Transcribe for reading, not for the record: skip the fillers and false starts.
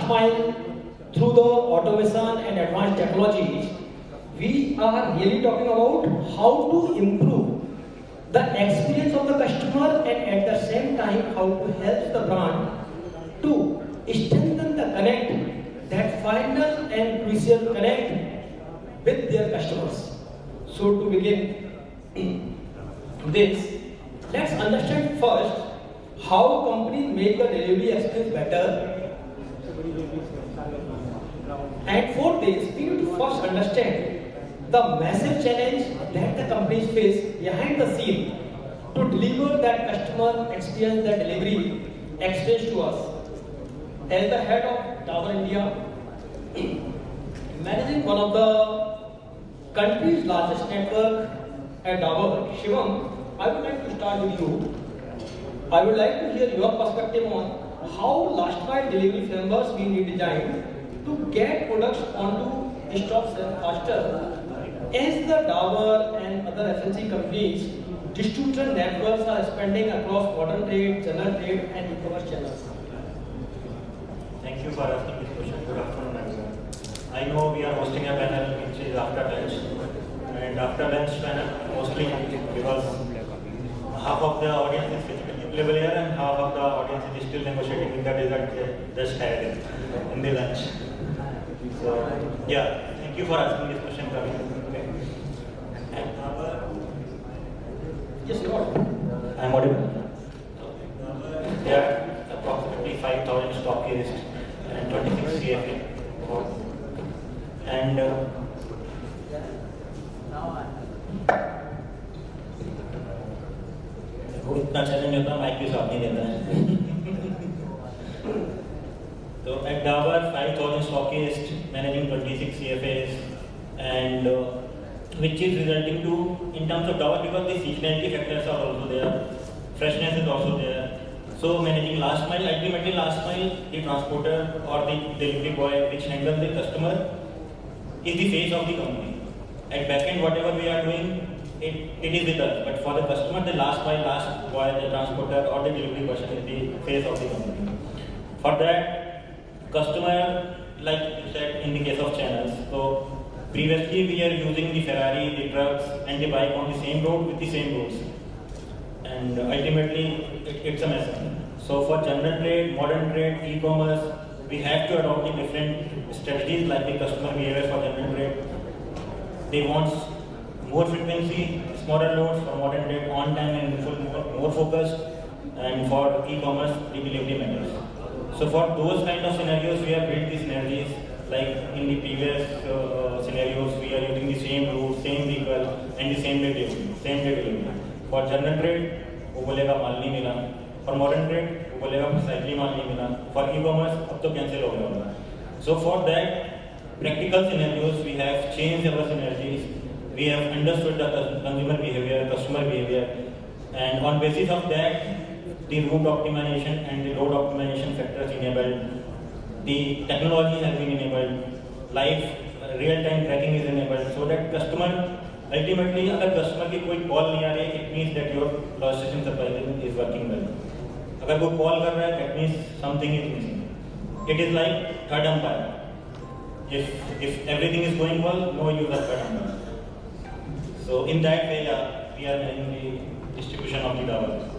last mile through the automation and advanced technologies, we are really talking about how to improve the experience of the customer and at the same time how to help the brand to strengthen the connect, that final and crucial connect with their customers. So to begin this, let's understand first how companies make the delivery experience better. And for this, we need to first understand the massive challenge that the companies face behind the scene to deliver that customer experience, that delivery experience to us. As the head of Dabur India, managing one of the country's largest network at Dabur, Shivam, I would like to start with you. I would like to hear your perspective on how last mile delivery frameworks we need designed to get products onto stocks faster. As the Dabur and other FMCG companies, distributor networks are expanding across modern trade, general trade, and e-commerce channels. Thank you for asking this question. Good afternoon, everyone. I know we are hosting a panel which is after lunch, and after lunch panel mostly because half of the audience is physically available here and half of the audience is still negotiating with the result they just had in the lunch. So yeah, thank you for asking this question, Ravi. Yes, Lord. I am audible. There are approximately 5,000 stockists and 26 CFA. And वो इतना challenge होता है mic भी साथ नहीं देता है. So at Dabur, 5,000 stockists managing 26 CFAs, and which is resulting to, in terms of Dabur, because the seasonality factors are also there, freshness is also there. So managing last mile, ultimately last mile, the transporter or the delivery boy which handles the customer is the face of the company. At backend, whatever we are doing, it is with us. But for the customer, the last mile, last boy, the transporter or the delivery person is the face of the company. For that, customer, like you said, in the case of channels. So previously we are using the Ferrari, the trucks and the bike on the same road with the same roads. And ultimately it's a mess. So for general trade, modern trade, e-commerce, we have to adopt the different strategies like the customer behavior for general trade. They want more frequency, smaller loads for modern trade, on time and full, more focused, and for e-commerce, the delivery matters. So for those kind of scenarios, we have built these synergies. Like in the previous scenarios, we are using the same route, same vehicle, and the same day delivery. For general trade, वो बोलेगा माल नहीं मिला. For modern trade, वो बोलेगा precisely माल नहीं मिला. For e-commerce, अब तो cancel हो गया होगा. So for that practical scenarios, we have changed our synergies. We have understood the consumer behavior, customer behavior, and on basis of that, the route optimization and the load optimization factors enabled, the technology has been enabled, live real-time tracking is enabled, so that customer, ultimately, अगर customer की कोई call नहीं आ रही, it means that your logistics supply chain is working well. अगर कोई call कर रहा है, that means something is missing. It is like third umpire. If everything is going well, no use of third umpire. So in that way, we are managing the distribution of the Dabur.